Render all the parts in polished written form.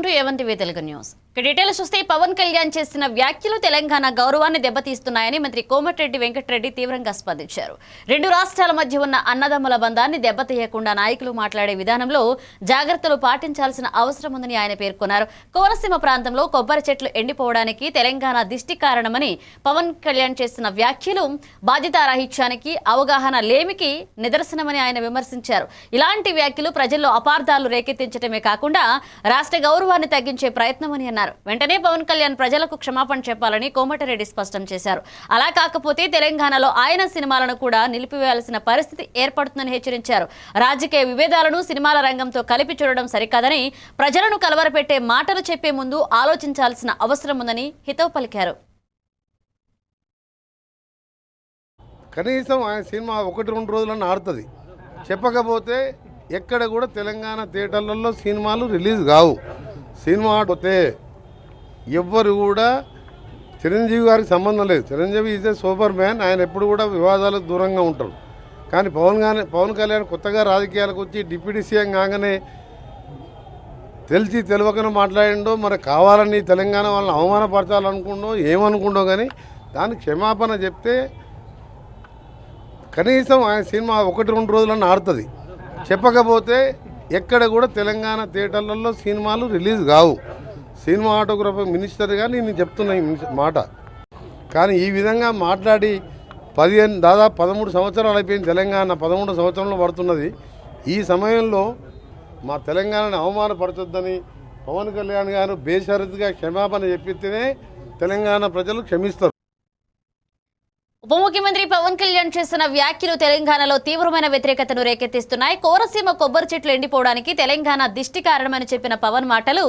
Welcome to ఏవంటివి Telugu news. Details చూస్తే పవన్ కళ్యాణ్ చేసిన వ్యాఖ్యలు తెలంగాణ గౌరవాన్ని దెబ్బతీస్తున్నాయని మంత్రి కోమటిరెడ్డి వెంకటరెడ్డి తీవ్రంగా స్పందించారు. రెండు రాష్ట్రాల మధ్య ఉన్న అన్నదమ్ముల బంధాన్ని దెబ్బతీయకుండా నాయకులు మాట్లాడే విధానంలో జాగ్రత్తలు పాటించాల్సిన అవసరం ఉందని ఆయన పేర్కొన్నారు. కోనసీమ ప్రాంతంలో కొబ్బరి చెట్లు ఎండిపోవడానికి తెలంగాణ దిష్టి కారణమని పవన్ కళ్యాణ్ చేసిన వ్యాఖ్యలు బాధ్యతారాహిత్యానికి, అవగాహన లేమికి నిదర్శనమని ఆయన విమర్శించారు. ఇలాంటి వ్యాఖ్యలు ప్రజల్లో అపార్థాలు రేకెత్తించడమే కాకుండా రాష్ట్ర గౌరవాన్ని తగ్గించే ప్రయత్నమని అన్నారు. వెంటనే పవన్ కళ్యాణ్ ప్రజలకు క్షమాపణ చెప్పాలని కోమటిరెడ్డి స్పష్టం చేశారు. అలా కాకపోతే తెలంగాణలో ఆయన సినిమాలను కూడా నిలిపివేయాల్సిన పరిస్థితి ఏర్పడుతుందని హెచ్చరించారు. రాజకీయ విభేదాలను సినిమాల రంగంతో కలిపి చూడడం సరికాదని, ప్రజలను కలవరపెట్టే మాటలు చెప్పే ముందు ఆలోచించాల్సిన అవసరం ఉందని హితవు పలికారు. కనీసం ఆయన సినిమా 1-2 రోజులను ఆడుతుంది. చెప్పకపోతే ఎక్కడ కూడా తెలంగాణ థియేటర్లలో సినిమాలు రిలీజ్ కావు. సినిమా ఆడిపోతే ఎవ్వరు కూడా చిరంజీవి గారికి సంబంధం లేదు. Chiranjeevi is a super man. ఆయన ఎప్పుడు కూడా వివాదాలకు దూరంగా ఉంటారు. కానీ పవన్ కళ్యాణ్ కొత్తగా రాజకీయాలకు వచ్చి డిప్యూటీ సీఎం కాగానే తెలిసి తెలియకనే మాట్లాడిండో, మరి కావాలని తెలంగాణ వాళ్ళని అవమానపరచాలనుకుండో ఏమనుకుండో, కానీ దానికి క్షమాపణ చెప్తే కనీసం ఆయన సినిమా 1-2 రోజులను ఆడుతుంది. చెప్పకపోతే ఎక్కడ కూడా తెలంగాణ థియేటర్లలో సినిమాలు రిలీజ్ కావు. సినిమాటోగ్రఫీ మినిస్టర్గా నేను చెప్తున్నా ఈ మాట. కానీ ఈ విధంగా మాట్లాడి దాదాపు 13 సంవత్సరాలు అయిపోయింది. తెలంగాణ 13 సంవత్సరంలో పడుతున్నది. ఈ సమయంలో మా తెలంగాణని అవమానపరచొద్దని పవన్ కళ్యాణ్ గారు బేషరతుగా క్షమాపణ చెప్పితేనే తెలంగాణ ప్రజలు క్షమిస్తారు. ఉప ముఖ్యమంత్రి పవన్ కళ్యాణ్ చేసిన వ్యాఖ్యలు తెలంగాణలో తీవ్రమైన వ్యతిరేకతను రేకెత్తిస్తున్నాయి. కోనసీమ కొబ్బరి చెట్లు ఎండిపోవడానికి తెలంగాణ దిష్టి కారణమని చెప్పిన పవన్ మాటలు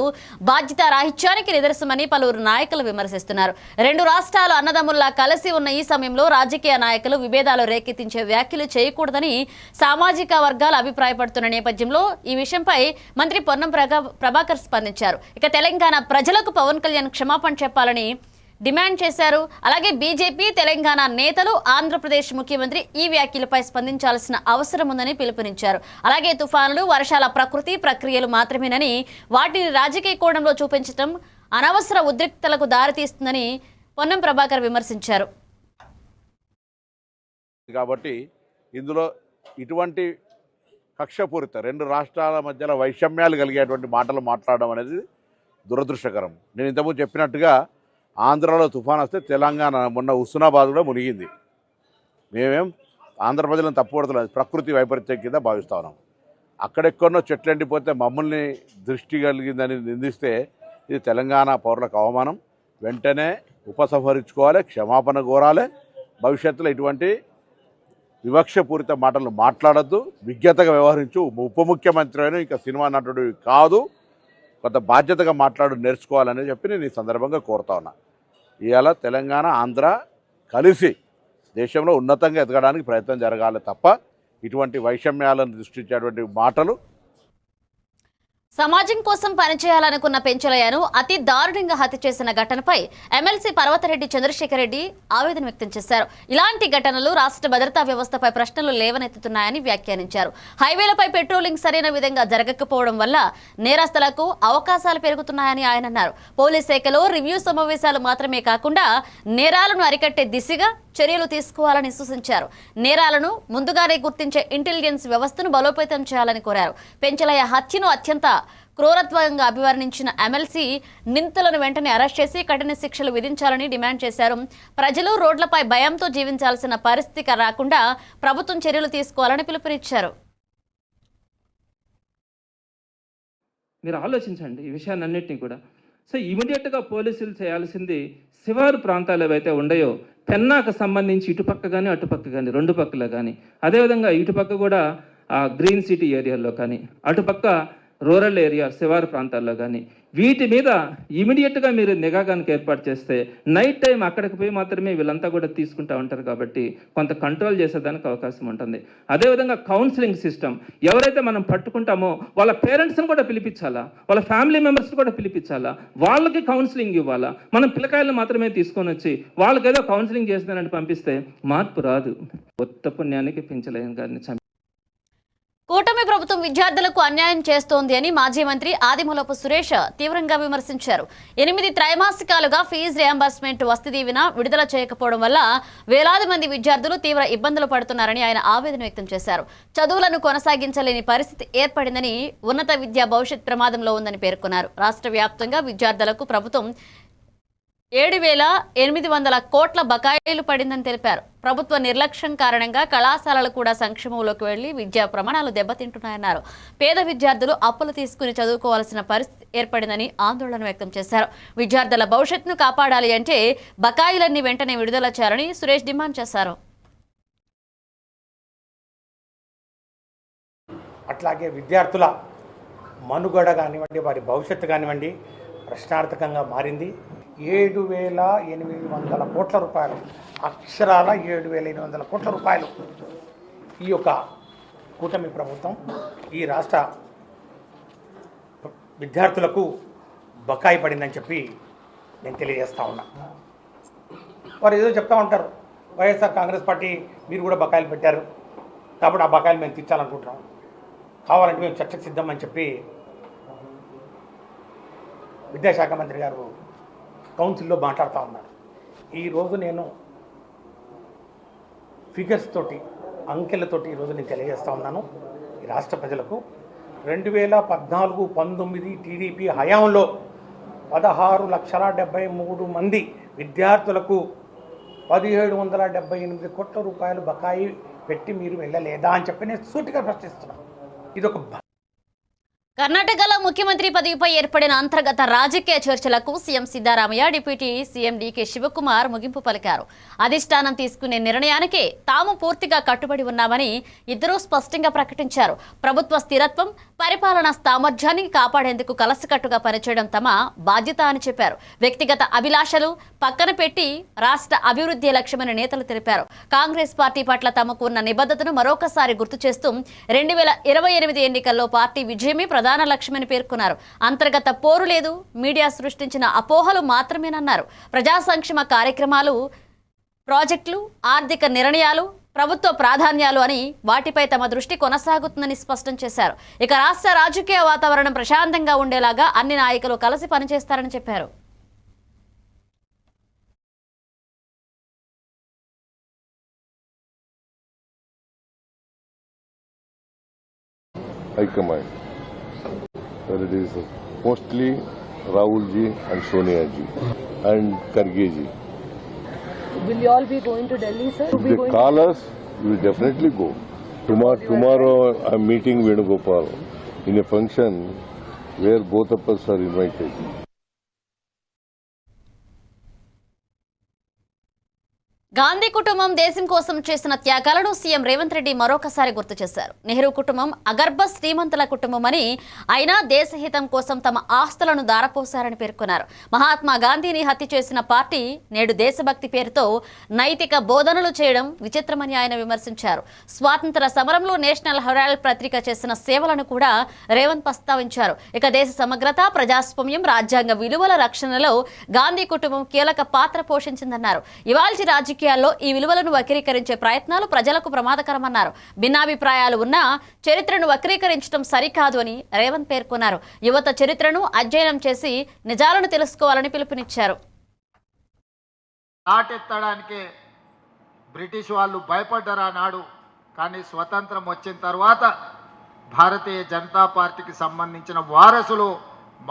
బాధ్యత రాహిత్యానికి నిదర్శనమని పలువురు నాయకులు విమర్శిస్తున్నారు. రెండు రాష్ట్రాలు అన్నదమ్ముల్లా కలిసి ఉన్న ఈ సమయంలో రాజకీయ నాయకులు విభేదాలు రేకెత్తించే వ్యాఖ్యలు చేయకూడదని సామాజిక వర్గాలు అభిప్రాయపడుతున్న నేపథ్యంలో ఈ విషయంపై మంత్రి పొన్నం ప్రభాకర్ స్పందించారు. ఇక తెలంగాణ ప్రజలకు పవన్ కళ్యాణ్ క్షమాపణ చెప్పాలని డిమాండ్ చేశారు. అలాగే బీజేపీ, తెలంగాణ నేతలు ఆంధ్రప్రదేశ్ ముఖ్యమంత్రి ఈ వ్యాఖ్యలపై స్పందించాల్సిన అవసరం ఉందని పిలుపునిచ్చారు. అలాగే తుఫానులు, వర్షాల ప్రకృతి ప్రక్రియలు మాత్రమేనని, వాటిని రాజకీయ కోణంలో చూపించడం అనవసర ఉద్రిక్తలకు దారితీస్తుందని పొన్నం ప్రభాకర్ విమర్శించారు. కాబట్టి ఇందులో ఇటువంటి కక్షపూరిత రెండు రాష్ట్రాల మధ్యలో వైషమ్యాలు కలిగేటువంటి మాటలు మాట్లాడడం అనేది దురదృష్టకరం. నేను ఇంతకుముందు చెప్పినట్టుగా ఆంధ్రాలో తుఫాన్ వస్తే తెలంగాణ మొన్న హుస్నాబాద్ కూడా మునిగింది. మేమేం ఆంధ్ర ప్రజలను తప్పుపడతలేదు, ప్రకృతి వైపరీత్యం కింద భావిస్తా ఉన్నాం. అక్కడెక్కడో చెట్లు ఎండిపోతే మమ్మల్ని దృష్టి కలిగిందని నిందిస్తే ఇది తెలంగాణ పౌరులకు అవమానం. వెంటనే ఉపసంహరించుకోవాలి, క్షమాపణ కోరాలి. భవిష్యత్తులో ఇటువంటి వివక్షపూరిత మాటలు మాట్లాడద్దు, విజ్ఞతగా వ్యవహరించు. ఉప ముఖ్యమంత్రి అయినా ఇంకా సినిమా నటుడు కాదు, కొంత బాధ్యతగా నేర్చుకోవాలని చెప్పి నేను ఈ సందర్భంగా కోరుతా ఉన్నా. ఇవాళ తెలంగాణ, ఆంధ్ర కలిసి దేశంలో ఉన్నతంగా ఎదగడానికి ప్రయత్నం జరగాలి తప్ప ఇటువంటి వైషమ్యాలను దృష్టించేటువంటి మాటలు. సమాజం కోసం పనిచేయాలనుకున్న పెంచలయ్యను అతి దారుణంగా హత్య చేసిన ఘటనపై ఎమ్మెల్సీ పర్వతరెడ్డి చంద్రశేఖర్ రెడ్డి ఆవేదన వ్యక్తం చేశారు. ఇలాంటి ఘటనలు రాష్ట్ర భద్రతా వ్యవస్థపై ప్రశ్నలు లేవనెత్తుతున్నాయని వ్యాఖ్యానించారు. హైవేలపై పెట్రోలింగ్ సరైన విధంగా జరగకపోవడం వల్ల నేరస్తులకు అవకాశాలు పెరుగుతున్నాయని ఆయన అన్నారు. పోలీస్ శాఖలో రివ్యూ సమావేశాలు మాత్రమే కాకుండా నేరాలను అరికట్టే దిశగా చర్యలు తీసుకోవాలని సూచించారు. నేరాలను ముందుగానే గుర్తించే ఇంటెలిజెన్స్ వ్యవస్థను బలోపేతం చేయాలని కోరారు. పెంచలయ్య హత్యను అత్యంత క్రూరత్వంగా అభివర్ణించిన ఎమ్మెల్సీ నిందితులను వెంటనే అరెస్ట్ చేసి కఠిన శిక్షలు విధించాలని డిమాండ్ చేశారు. ప్రజలు రోడ్లపై భయంతో జీవించాల్సిన పరిస్థితి రాకుండా ప్రభుత్వం చర్యలు తీసుకోవాలని పిలుపునిచ్చారు. మీరు ఆలోచించండి ఈ విషయాన్నింటినీ కూడా. సో ఇమీడియట్గా పోలీసులు చేయాల్సింది శివారు ప్రాంతాలు ఏవైతే ఉన్నాయో, పెన్నాకు సంబంధించి ఇటుపక్క కానీ అటుపక్క కానీ, రెండు పక్కలో కానీ, అదేవిధంగా ఇటుపక్క కూడా గ్రీన్ సిటీ ఏరియాలో కానీ, అటుపక్క రూరల్ ఏరియా శివారు ప్రాంతాల్లో కానీ, వీటి మీద ఇమీడియట్గా మీరు నిఘా కనుక ఏర్పాటు చేస్తే నైట్ టైం అక్కడికి పోయి మాత్రమే వీళ్ళంతా కూడా తీసుకుంటూ ఉంటారు కాబట్టి కొంత కంట్రోల్ చేసేదానికి అవకాశం ఉంటుంది. అదేవిధంగా కౌన్సిలింగ్ సిస్టమ్, ఎవరైతే మనం పట్టుకుంటామో వాళ్ళ పేరెంట్స్ని కూడా పిలిపించాలా, వాళ్ళ ఫ్యామిలీ మెంబర్స్ని కూడా పిలిపించాలా, వాళ్ళకి కౌన్సిలింగ్ ఇవ్వాలా. మనం పిల్లకాయలను మాత్రమే తీసుకొని వచ్చి వాళ్ళకి ఏదో కౌన్సిలింగ్ చేస్తుందని పంపిస్తే మార్పు రాదు. కొత్త పుణ్యానికి పెంచలేని గారిని కూటమి ప్రభుత్వం విద్యార్థులకు అన్యాయం చేస్తోంది అని మాజీ మంత్రి ఆదిమూలపు సురేష్ తీవ్రంగా విమర్శించారు. 8 త్రైమాసికాలుగా ఫీజు రియంబర్స్మెంట్ వసతి దీవెన విడుదల చేయకపోవడం వల్ల వేలాది మంది విద్యార్థులు తీవ్ర ఇబ్బందులు పడుతున్నారని ఆయన ఆవేదన వ్యక్తం చేశారు. చదువులను కొనసాగించలేని పరిస్థితి ఏర్పడిందని, ఉన్నత విద్యా భవిష్యత్ ప్రమాదంలో ఉందని పేర్కొన్నారు. రాష్ట్ర వ్యాప్తంగా విద్యార్థులకు ప్రభుత్వం 7,800 కోట్ల బకాయిలు పడిందని తెలిపారు. ప్రభుత్వ నిర్లక్ష్యం కారణంగా కళాశాలలు కూడా సంక్షేమంలోకి వెళ్లి విద్యా ప్రమాణాలు దెబ్బతింటున్నాయన్నారు. పేద విద్యార్థులు అప్పులు తీసుకుని చదువుకోవాల్సిన పరిస్థితి ఏర్పడిందని ఆందోళన వ్యక్తం చేశారు. విద్యార్థుల భవిష్యత్తును కాపాడాలి అంటే బకాయిలన్నీ వెంటనే విడుదల చేయాలని సురేష్ డిమాండ్ చేశారు. అట్లాగే విద్యార్థుల మనుగడ కానివ్వండి, వారి భవిష్యత్తు కానివ్వండి ప్రశ్నార్థకంగా మారింది. 7,800 కోట్ల రూపాయలు, అక్షరాల 7,800 కోట్ల రూపాయలు ఈ యొక్క కూటమి ప్రభుత్వం ఈ రాష్ట్ర విద్యార్థులకు బకాయి పడిందని చెప్పి నేను తెలియజేస్తూ ఉన్నా. వారు ఏదో చెప్తా ఉంటారు, వైఎస్ఆర్ కాంగ్రెస్ పార్టీ మీరు కూడా బకాయిలు పెట్టారు కాబట్టి ఆ బకాయిలు మేము తీర్చాలనుకుంటున్నాం, కావాలంటే మేము చర్చకు సిద్ధం అని చెప్పి విద్యాశాఖ మంత్రి గారు కౌన్సిల్లో మాట్లాడుతూ ఉన్నారు. ఈరోజు నేను ఫిగర్స్ తోటి, అంకెలతోటి ఈరోజు నేను తెలియజేస్తూ ఉన్నాను ఈ రాష్ట్ర ప్రజలకు. 2014-19 టీడీపీ హయాంలో 16,73,000 మంది విద్యార్థులకు 1,778 కోట్ల రూపాయలు బకాయి పెట్టి మీరు వెళ్ళలేదా అని చెప్పి నేను సూటిగా ప్రశ్నిస్తున్నాను. ఇదొక కర్ణాటకలో ముఖ్యమంత్రి పదవిపై ఏర్పడిన అంతర్గత రాజకీయ చర్చలకు CM Siddaramaiah, deputy CM DK Shivakumar ముగింపు పలికారు. అధిష్టానం తీసుకునే నిర్ణయానికి తాము పూర్తిగా కట్టుబడి ఉన్నామని ఇద్దరూ స్పష్టంగా ప్రకటించారు. ప్రభుత్వ స్థిరత్వం, పరిపాలనా సామర్థ్యాన్ని కాపాడేందుకు కలసికట్టుగా పనిచేయడం తమ బాధ్యత అని చెప్పారు. వ్యక్తిగత అభిలాషలు పక్కన పెట్టి రాష్ట్ర అభివృద్ధి లక్ష్యమని నేతలు తెలిపారు. కాంగ్రెస్ పార్టీ పట్ల తమకు ఉన్న నిబద్ధతను మరొకసారి గుర్తు చేస్తూ 2028 ఎన్నికల్లో పార్టీ విజయమే ప్రధాన లక్ష్యమని పేర్కొన్నారు. అంతర్గత పోరు లేదు, మీడియా సృష్టించిన అపోహలు మాత్రమేనన్నారు. ప్రజా సంక్షేమ కార్యక్రమాలు, ప్రాజెక్టులు, ఆర్థిక నిర్ణయాలు ప్రభుత్వ ప్రాధాన్యాలు అని వాటిపై తమ దృష్టి కొనసాగుతుందని స్పష్టం చేశారు. ఇక రాష్ట్ర రాజకీయ వాతావరణం ప్రశాంతంగా ఉండేలాగా అన్ని నాయకులు కలిసి పనిచేస్తారని చెప్పారు. High-Command, where it is mostly Rahul ji and Sonia ji and Karge ji. Will you all be going to Delhi, sir? If they call us, we will definitely go. Tomorrow I'm meeting Venugopal in a function where both of us are invited. Gandhi కుటుంబం దేశం కోసం చేసిన త్యాగాలను CM Revanth Reddy మరొకసారి గుర్తు చేశారు. నెహ్రూ కుటుంబం అగర్భ శ్రీమంతుల కుటుంబమని, అయినా దేశహితం కోసం తమ ఆస్తులను దారపోశారని పేర్కొన్నారు. మహాత్మా గాంధీని హత్య చేసిన పార్టీ నేడు దేశభక్తి పేరుతో నైతిక బోధనలు చేయడం విచిత్రమని ఆయన విమర్శించారు. స్వాతంత్ర సమరంలో నేషనల్ హెరాల్డ్ పత్రిక చేసిన సేవలను కూడా రేవంత్ ప్రస్తావించారు. ఇక దేశ సమగ్రత, ప్రజాస్వామ్యం, రాజ్యాంగ విలువల రక్షణలో గాంధీ కుటుంబం కీలక పాత్ర పోషించిందన్నారు. ఇవాల్టి రాజకీయాల్లో ఈ విలువలను వక్రీకరించే ప్రయత్నాలు ప్రజలకు ప్రమాదకరమన్నారు. భిన్నాభిప్రాయాలు ఉన్నా చరిత్రను వక్రీకరించడం సరికాదు అని రేవంత్ పేర్కొన్నారు. యువత చరిత్రను అధ్యయనం చేసి నిజాలను తెలుసుకోవాలని పిలుపునిచ్చారు. నాటెత్తడానికి బ్రిటిష్ వాళ్ళు భయపడ్డారు నాడు. కానీ స్వతంత్రం వచ్చిన తర్వాత భారతీయ జనతా పార్టీకి సంబంధించిన వారసులు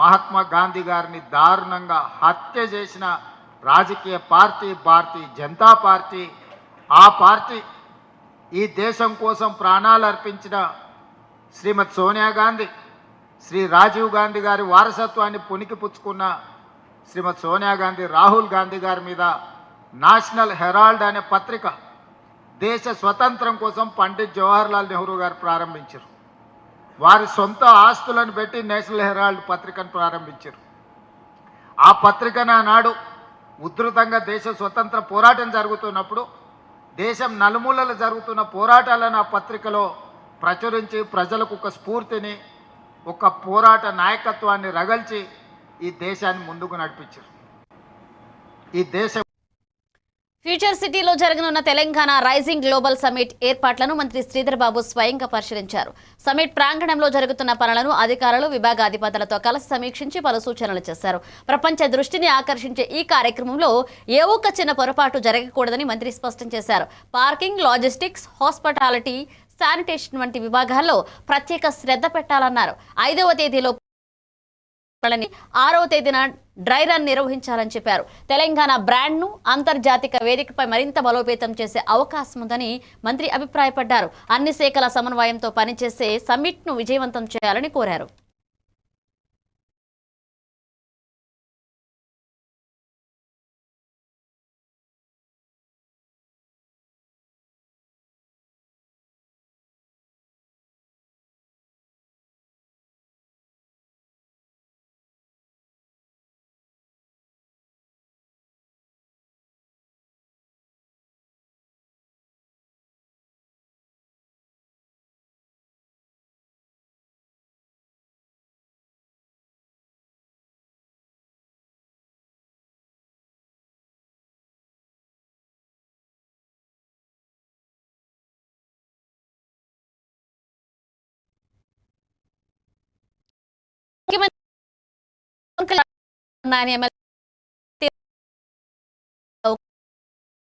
మహాత్మా గాంధీ గారిని దారుణంగా హత్య చేసిన రాజకీయ పార్టీ భారతీయ జనతా పార్టీ. ఆ పార్టీ ఈ దేశం కోసం ప్రాణాలు అర్పించిన శ్రీమతి సోనియా గాంధీ, శ్రీ రాజీవ్ గాంధీ గారి వారసత్వాన్ని పుణికిపుచ్చుకున్న శ్రీమతి సోనియా గాంధీ, రాహుల్ గాంధీ గారి మీద నేషనల్ హెరాల్డ్ అనే పత్రిక దేశ స్వతంత్రం కోసం పండిత్ జవహర్లాల్ నెహ్రూ గారు ప్రారంభించారు. వారి సొంత ఆస్తులను పెట్టి నేషనల్ హెరాల్డ్ పత్రికను ప్రారంభించారు. ఆ పత్రిక నాడు ఉధృతంగా దేశ స్వతంత్ర పోరాటం జరుగుతున్నప్పుడు దేశం నలుమూలలు జరుగుతున్న పోరాటాలను ఆ పత్రికలో ప్రచురించి ప్రజలకు ఒక స్ఫూర్తిని, ఒక పోరాట నాయకత్వాన్ని రగల్చి ఈ దేశాన్ని ముందుకు నడిపించారు. ఈ దేశ ఫ్యూచర్ సిటీలో జరగనున్న తెలంగాణ రైజింగ్ గ్లోబల్ సమిట్ ఏర్పాట్లను మంత్రి శ్రీధర్ బాబు స్వయంగా పరిశీలించారు. సమిట్ ప్రాంగణంలో జరుగుతున్న పనులను అధికారులు, విభాగాధిపతులతో కలిసి సమీక్షించి పలు సూచనలు చేశారు. ప్రపంచ దృష్టిని ఆకర్షించే ఈ కార్యక్రమంలో ఏ ఒక్క చిన్న పొరపాటు జరగకూడదని మంత్రి స్పష్టం చేశారు. పార్కింగ్, లాజిస్టిక్స్, హాస్పిటాలిటీ, శానిటేషన్ వంటి విభాగాల్లో ప్రత్యేక శ్రద్ధ పెట్టాలన్నారు. 5వ తేదీలో 6వ తేదీన డ్రై రన్ నిర్వహించాలని చెప్పారు. తెలంగాణ బ్రాండ్ను అంతర్జాతీయ వేదికపై మరింత బలోపేతం చేసే అవకాశం ఉందని మంత్రి అభిప్రాయపడ్డారు. అన్ని శాఖల సమన్వయంతో పనిచేసే సమ్మిట్ను విజయవంతం చేయాలని కోరారు.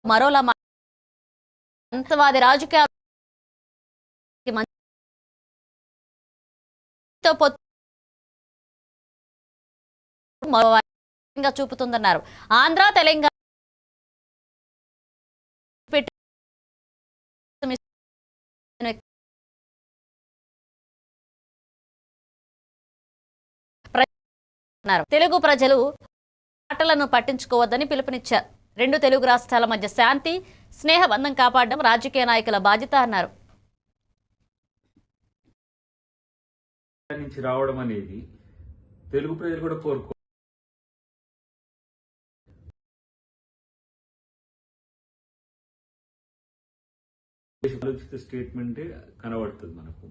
మరోలా అంతవాది రాజకీయ చూపుతుందన్నారు. ఆంధ్ర, తెలంగాణ తెలుగు ప్రజలు ఆటలను పట్టించుకోవద్దని పిలుపునిచ్చారు. 2 తెలుగు రాష్ట్రాల మధ్య శాంతి, స్నేహబంధం కాపాడడం రాజకీయ నాయకుల బాధ్యత అన్నారు. నుంచి రావడం అనేది తెలుగు ప్రజలు కూడా కోరుకో ఆలోచిత స్టేట్మెంటే కనబడుతుంది మనకు.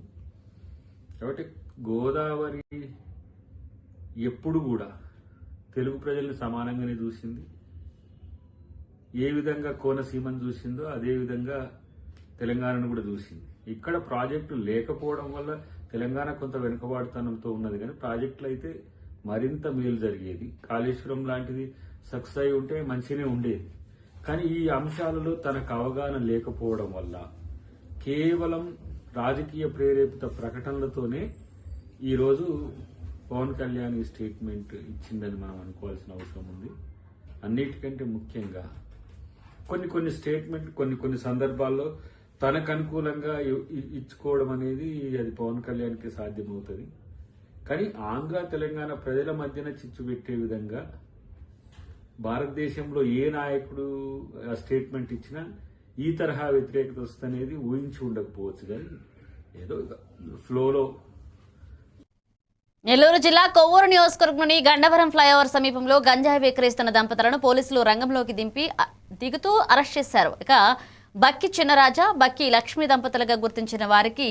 కాబట్టి గోదావరి ఎప్పుడు కూడా తెలుగు ప్రజల్ని సమానంగానే చూసింది. ఏ విధంగా కోనసీమను చూసిందో అదే విధంగా తెలంగాణను కూడా చూసింది. ఇక్కడ ప్రాజెక్టు లేకపోవడం వల్ల తెలంగాణ కొంత వెనుకబాటుతనంతో ఉన్నది, కానీ ప్రాజెక్టులు అయితే మరింత మేలు జరిగేది. కాళేశ్వరం లాంటిది సక్సెస్ అయి ఉంటే మంచిగానే ఉండేది. కానీ ఈ అంశాలలో తనకు అవగాహన లేకపోవడం వల్ల కేవలం రాజకీయ ప్రేరేపిత ప్రకటనలతోనే ఈరోజు పవన్ కళ్యాణ్ ఈ స్టేట్మెంట్ ఇచ్చిందని మనం అనుకోవాల్సిన అవసరం ఉంది. అన్నిటికంటే ముఖ్యంగా కొన్ని స్టేట్మెంట్ కొన్ని సందర్భాల్లో తనకు అనుకూలంగా ఇచ్చుకోవడం అనేది అది పవన్ కళ్యాణ్కి సాధ్యమవుతుంది. కానీ ఆంధ్ర, తెలంగాణ ప్రజల మధ్యన చిచ్చు పెట్టే విధంగా భారతదేశంలో ఏ నాయకుడు ఆ స్టేట్మెంట్ ఇచ్చినా ఈ తరహా వ్యతిరేకత వస్తుందనేది ఊహించి ఉండకపోవచ్చు. కానీ ఏదో ఫ్లోలో. నెల్లూరు జిల్లా కొవ్వూరు నియోజకవర్గంలోని గండవరం ఫ్లైఓవర్ సమీపంలో గంజాయి విక్రయిస్తున్న దంపతులను పోలీసులు రంగంలోకి దిగుతూ అరెస్ట్ చేశారు. ఇక బక్కి చిన్నరాజా, బక్కి లక్ష్మీ దంపతులుగా గుర్తించిన వారికి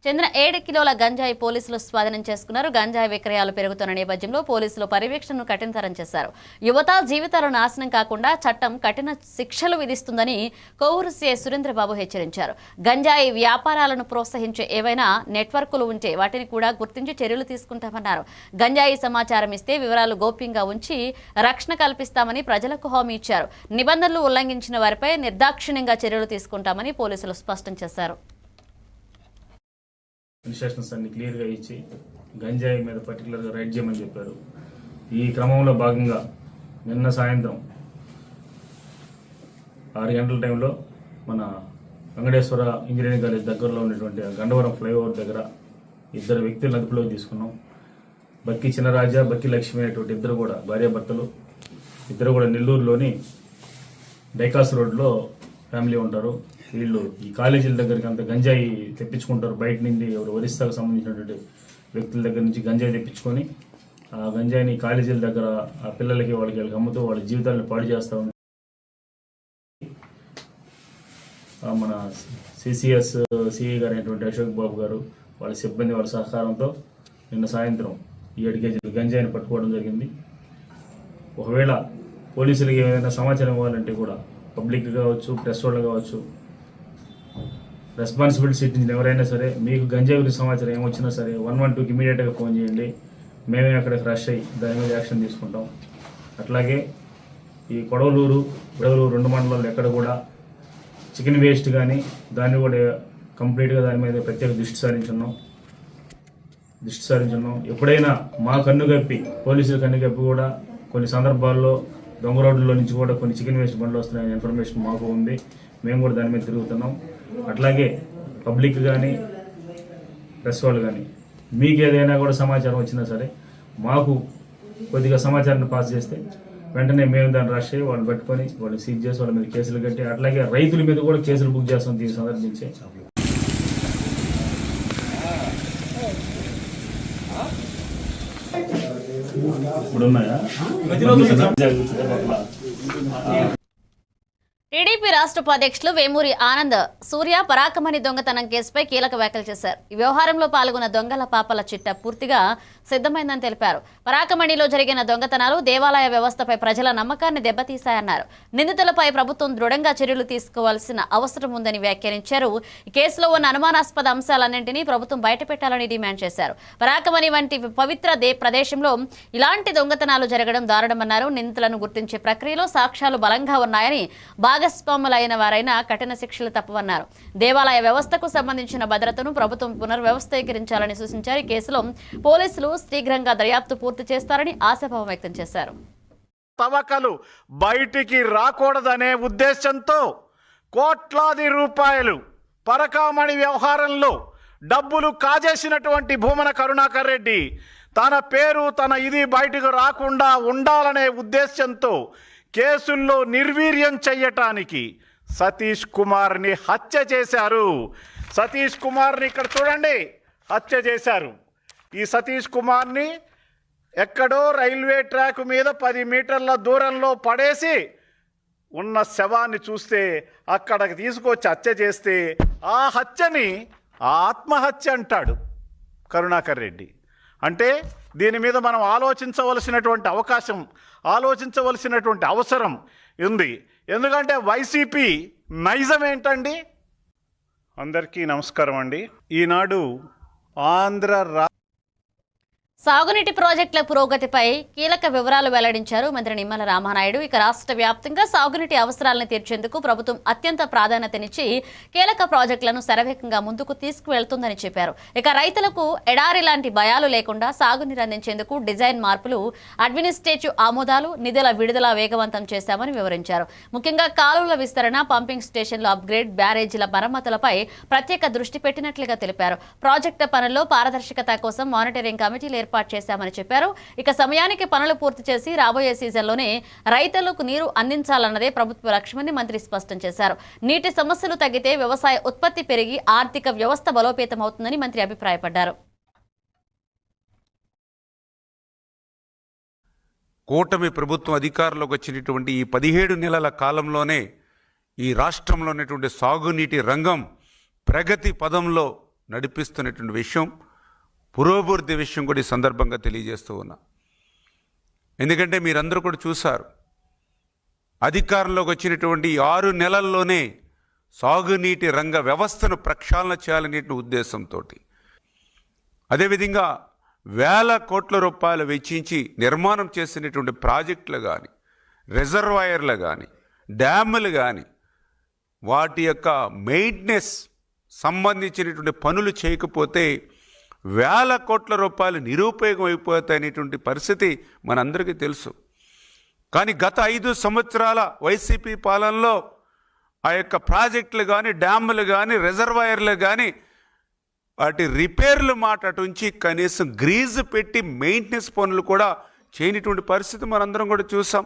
చెందిన 7 కిలోల గంజాయి పోలీసులు స్వాధీనం చేసుకున్నారు. గంజాయి విక్రయాలు పెరుగుతున్న నేపథ్యంలో పోలీసులు పర్యవేక్షణను కఠినతరం చేశారు. యువత జీవితాలు నాశనం కాకుండా చట్టం కఠిన శిక్షలు విధిస్తుందని కొవ్వూరు సీఐ సురేంద్రబాబు హెచ్చరించారు. గంజాయి వ్యాపారాలను ప్రోత్సహించే ఏవైనా నెట్వర్కులు ఉంటే వాటిని కూడా గుర్తించి చర్యలు తీసుకుంటామన్నారు. గంజాయి సమాచారం ఇస్తే వివరాలు గోప్యంగా ఉంచి రక్షణ కల్పిస్తామని ప్రజలకు హామీ ఇచ్చారు. నిబంధనలు ఉల్లంఘించిన వారిపై నిర్దాక్షిణ్యంగా చర్యలు తీసుకుంటామని పోలీసులు స్పష్టం చేశారు. ఇన్స్ట్రక్షన్స్ అన్ని క్లియర్గా ఇచ్చి గంజాయి మీద పర్టికులర్గా రైడ్ చేయమని చెప్పారు. ఈ క్రమంలో భాగంగా నిన్న సాయంత్రం 6 గంటల టైంలో మన వెంకటేశ్వర ఇంజనీరింగ్ కాలేజ్ దగ్గరలో ఉన్నటువంటి గండవరం ఫ్లైఓవర్ దగ్గర 2 వ్యక్తులను అదుపులోకి తీసుకున్నాం. బక్కి చిన్నరాజా, బక్కి లక్ష్మి అనేటువంటి ఇద్దరు కూడా భార్యాభర్తలు. ఇద్దరు కూడా నెల్లూరులోని డైకాస్ రోడ్లో ఫ్యామిలీ ఉంటారు. వీళ్ళు ఈ కాలేజీల దగ్గరికి అంత గంజాయి తెప్పించుకుంటారు. బయట నుండి ఎవరు ఒరిస్సాకు సంబంధించినటువంటి వ్యక్తుల దగ్గర నుంచి గంజాయి తెప్పించుకొని ఆ గంజాయిని కాలేజీల దగ్గర ఆ పిల్లలకి వాళ్ళకి అమ్ముతూ వాళ్ళ జీవితాలను పాడు చేస్తూ ఉంటారు. మన సిసిఎస్ సిఐ గారు అయినటువంటి అశోక్ బాబు గారు, వాళ్ళ సిబ్బంది, వాళ్ళ సహకారంతో నిన్న సాయంత్రం 7 కేజీలు గంజాయిని పట్టుకోవడం జరిగింది. ఒకవేళ పోలీసులకి ఏదైనా సమాచారం ఇవ్వాలంటే కూడా పబ్లిక్ కావచ్చు, ప్రెస్ వాళ్ళు కావచ్చు, రెస్పాన్సిబిలిటీ సిటిజన్ ఎవరైనా సరే మీకు గంజాయి గురించి సమాచారం ఏమొచ్చినా సరే 112కి ఇమీడియట్గా ఫోన్ చేయండి. మేమే అక్కడ ఫ్రెష్ అయ్యి దాని మీద యాక్షన్ తీసుకుంటాం. అట్లాగే ఈ కొడవలూరు, విడవలూరు 2 మండలాల్లో ఎక్కడ కూడా చికెన్ వేస్ట్ కానీ దాన్ని కూడా కంప్లీట్గా దాని మీద ప్రత్యేక దృష్టి సారించున్నాం. ఎప్పుడైనా మా కన్నుగప్పి, పోలీసుల కన్నుగప్పి కూడా కొన్ని సందర్భాల్లో దొంగ రోడ్లలో నుంచి కూడా కొన్ని చికెన్ వేస్ట్ బండ్లు వస్తున్నాయనే ఇన్ఫర్మేషన్ మాకు ఉంది. మేము కూడా దాని మీద తిరుగుతున్నాం. అట్లాగే పబ్లిక్ కానీ ప్రెస్ వాళ్ళు కానీ మీకు ఏదైనా కూడా సమాచారం వచ్చినా సరే మాకు కొద్దిగా సమాచారాన్ని పాస్ చేస్తే వెంటనే మేము దాన్ని రష్ అయ్యి వాళ్ళు పట్టుకొని వాళ్ళు సీజ్ చేసి వాళ్ళ మీద కేసులు కట్టి, అట్లాగే రైతుల మీద కూడా కేసులు బుక్ చేస్తాం. దీన్ని సందర్భించి ఇప్పుడున్నాయా టీడీపీ రాష్ట్ర ఉపాధ్యక్షులు వేమూరి ఆనంద్ సూర్య పరాకమణి దొంగతనం కేసుపై కీలక వ్యాఖ్యలు చేశారు. ఈ వ్యవహారంలో పాల్గొన్న దొంగల పాపల చిట్టా పూర్తిగా సిద్ధమైందని తెలిపారు. పరాకమణిలో జరిగిన దొంగతనాలు దేవాలయ వ్యవస్థపై ప్రజల నమ్మకాన్ని దెబ్బతీశాయన్నారు. నిందితులపై ప్రభుత్వం దృఢంగా చర్యలు తీసుకోవాల్సిన అవసరం ఉందని వ్యాఖ్యానించారు. ఈ కేసులో ఉన్న అనుమానాస్పద అంశాలన్నింటినీ ప్రభుత్వం బయటపెట్టాలని డిమాండ్ చేశారు. పరాకమణి వంటి పవిత్ర ప్రదేశంలో ఇలాంటి దొంగతనాలు జరగడం దారుణమన్నారు. నిందితులను గుర్తించే ప్రక్రియలో సాక్ష్యాలు బలంగా ఉన్నాయని, భాగస్వాములైన వారైనా కఠిన శిక్షలు తప్పవన్నారు. దేవాలయ వ్యవస్థకు సంబంధించిన భద్రతను ప్రభుత్వం పునర్వ్యవస్థీకరించాలని సూచించారు. ఈ కేసులో పోలీసులు శీఘ్రంగా దర్యాప్తు పూర్తి చేస్తారని ఆశాభావం వ్యక్తం చేశారు. తవ్వకాలు బయటికి రాకూడదనే ఉద్దేశంతో కోట్లాది రూపాయలు పరకామణి వ్యవహారంలో డబ్బులు కాజేసినటువంటి భూమన కరుణాకర్ రెడ్డి తన పేరు ఇది బయటకు రాకుండా ఉండాలనే ఉద్దేశంతో కేసుల్లో నిర్వీర్యం చెయ్యటానికి సతీష్ కుమార్ని హత్య చేశారు. సతీష్ కుమార్ని ఇక్కడ చూడండి, హత్య చేశారు. ఈ సతీష్ కుమార్ని ఎక్కడో రైల్వే ట్రాక్ మీద 10 మీటర్ల దూరంలో పడేసి ఉన్న శవాన్ని చూస్తే అక్కడికి తీసుకొచ్చి హత్య చేస్తే ఆ హత్యని ఆత్మహత్య అంటాడు కరుణాకర్ రెడ్డి. అంటే దీని మీద మనం ఆలోచించవలసినటువంటి అవసరం ఉంది. ఎందుకంటే వైసీపీ నైజం ఏంటండి? అందరికీ నమస్కారం అండి. ఈనాడు ఆంధ్ర సాగునీటి ప్రాజెక్టుల పురోగతిపై కీలక వివరాలు వెల్లడించారు మంత్రి నిమ్మల రామానాయుడు. ఇక రాష్ట్ర వ్యాప్తంగా సాగునీటి అవసరాలను తీర్చేందుకు ప్రభుత్వం అత్యంత ప్రాధాన్యతనిచ్చి కీలక ప్రాజెక్టులను శరవేగంగా ముందుకు తీసుకువెళ్తుందని చెప్పారు. ఇక రైతులకు ఎడారి లాంటి భయాలు లేకుండా సాగునీరు అందించేందుకు డిజైన్ మార్పులు, అడ్మినిస్ట్రేటివ్ ఆమోదాలు, నిధుల విడుదల వేగవంతం చేశామని వివరించారు. ముఖ్యంగా కాలువల విస్తరణ, పంపింగ్ స్టేషన్ల అప్గ్రేడ్, బ్యారేజీల మరమ్మతులపై ప్రత్యేక దృష్టి పెట్టినట్లుగా తెలిపారు. ప్రాజెక్టు పనుల్లో పారదర్శకత కోసం మానిటరింగ్ కమిటీలు ఏర్పాటు చేశామని చెప్పారు. ఇక సమయానికి పనులు పూర్తి చేసి రాబోయే సీజన్లోనే రైతులకు నీరు అందించాలన్నదే ప్రభుత్వ లక్ష్యమని మంత్రి స్పష్టం చేశారు. నీటి సమస్యలు తగ్గితే వ్యవసాయ ఉత్పత్తి పెరిగి ఆర్థిక వ్యవస్థ బలోపేతమవుతుందని మంత్రి అభిప్రాయపడ్డారు. కూటమి ప్రభుత్వం అధికారంలోకి వచ్చినటువంటి ఈ 17 నెలల కాలంలోనే ఈ రాష్ట్రంలో ఉన్నటువంటి సాగునీటి రంగం ప్రగతి పదంలో నడిపిస్తున్నటువంటి విషయం, పురోభివృద్ధి విషయం కూడా ఈ సందర్భంగా తెలియజేస్తూ ఉన్నా. ఎందుకంటే మీరందరూ కూడా చూశారు, అధికారంలోకి వచ్చినటువంటి 6 నెలల్లోనే సాగునీటి రంగ వ్యవస్థను ప్రక్షాళన చేయాలనే ఉద్దేశంతో అదేవిధంగా వేల కోట్ల రూపాయలు వెచ్చించి నిర్మాణం చేసినటువంటి ప్రాజెక్టులు కానీ, రిజర్వాయర్లు కానీ, డ్యాములు కానీ, వాటి యొక్క మెయింటెనెన్స్ సంబంధించినటువంటి పనులు చేయకపోతే వేల కోట్ల రూపాయలు నిరుపయోగం అయిపోతాయనేటువంటి పరిస్థితి మనందరికీ తెలుసు. కానీ గత 5 సంవత్సరాల వైసీపీ పాలనలో ఆ యొక్క ప్రాజెక్టులు కానీ, డ్యాములు కానీ, రిజర్వాయర్లు కానీ వాటి రిపేర్లు మాట అటుంచి కనీసం గ్రీజు పెట్టి మెయింటెనెన్స్ పనులు కూడా చేయనటువంటి పరిస్థితి మనందరం కూడా చూసాం.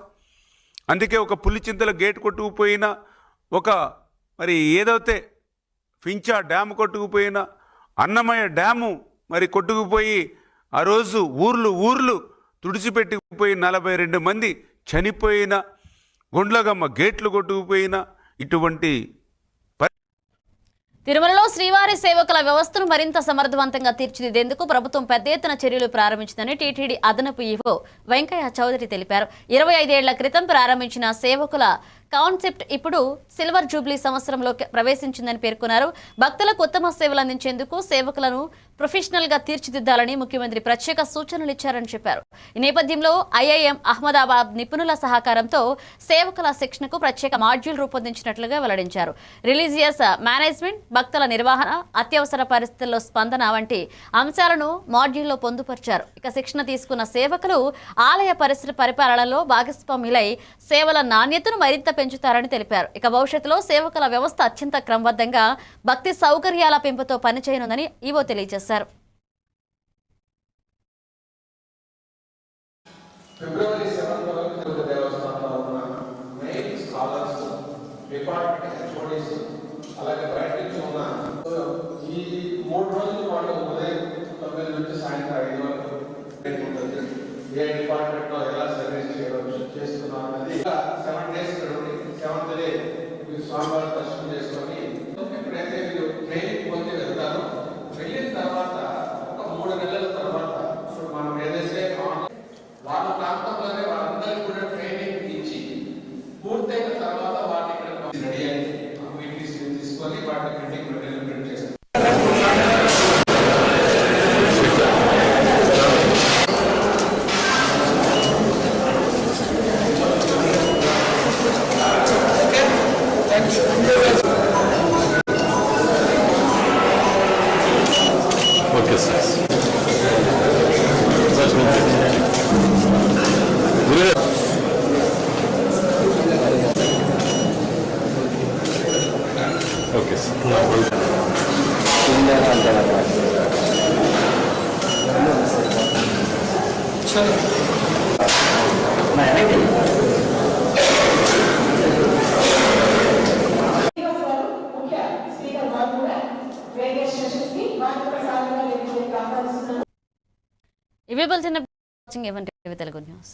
అందుకే ఒక పులిచింతల గేట్ కొట్టుకుపోయినా, ఒక మరి ఏదైతే ఫించా డ్యాము కొట్టుకుపోయినా, అన్నమయ్య డ్యాము మరి కొట్టుకుపోయి ఆ రోజు ఊర్లు తుడిచిపెట్టుకుపోయి 42 మంది చనిపోయిన, గుండ్లగమ్మ గేట్లు కొట్టుకుపోయిన ఇటువంటి తిరుమలలో శ్రీవారి సేవకుల వ్యవస్థను మరింత సమర్థవంతంగా తీర్చిదిద్దేందుకు ప్రభుత్వం పెద్ద ఎత్తున చర్యలు ప్రారంభించిందని టీటీడీ అదనపు ఈవో వెంకయ్య చౌదరి తెలిపారు. 25 ఏళ్ల క్రితం ప్రారంభించిన సేవకుల కాన్సెప్ట్ ఇప్పుడు సిల్వర్ జూబ్లీ సంవత్సరంలో ప్రవేశించిందని పేర్కొన్నారు. భక్తులకు ఉత్తమ సేవలు అందించేందుకు సేవకులను ప్రొఫెషనల్ గా తీర్చిదిద్దాలని ముఖ్యమంత్రి ప్రత్యేక సూచనలు ఇచ్చారని చెప్పారు. ఈ నేపథ్యంలో ఐఐఎం అహ్మదాబాద్ నిపుణుల సహకారంతో సేవకుల శిక్షణకు ప్రత్యేక మాడ్యూల్ రూపొందించినట్లుగా వెల్లడించారు. రిలీజియస్ మేనేజ్మెంట్, భక్తుల నిర్వహణ, అత్యవసర పరిస్థితుల్లో స్పందన వంటి అంశాలను మాడ్యూల్లో పొందుపరిచారు. ఇక శిక్షణ తీసుకున్న సేవకులు ఆలయ పరిసర పరిపాలనలో భాగస్వాములై సేవల నాణ్యతను మరింత పెంచుతారని తెలిపారు. ఇక భవిష్యత్తులో సేవకుల వ్యవస్థ అత్యంత క్రమబద్ధంగా భక్తి సౌకర్యాల పెంపుతో పనిచేయనుందని ఈవో తెలియజేశారు. ఫిబ్రవరి 7 వరకు దేవస్థానంలో ఉన్న మెయిన్ స్కాలర్స్, డిపార్ట్మెంట్ హెచ్ఓడీస్, అలాగే బయట నుంచి ఉన్న ఈ 3 రోజులు వాళ్ళు ఉదయం 9 నుంచి సాయంత్రం 5 వరకు ఉంటుంది. ఏ డిపార్ట్మెంట్ లో ఎలా సర్వీస్ చేస్తున్నాం అనేది 7 డేస్ ఇక్కడ ఉండి 7th డే మీరు స్వామివారి దర్శనం చేసుకొని ఎప్పుడైతే మీరు ట్రైనింగ్ పొంది వెళ్తారో వెళ్ళిన తర్వాత ఒక 3 నెలల తర్వాత ఇప్పుడు మనం ఏదైతే వాళ్ళ ప్రాంతంలోనే వాళ్ళందరికీ కూడా ట్రైనింగ్ ఇచ్చి పూర్తయిన తర్వాత వాటిని ఇక్కడ రెడీ అయ్యి వీటిని తీసుకొని వాటిని ప్రింట్ చేస్తారు. Okay sir. ఓకే ఇవి bulletin watching even TV Telugu news.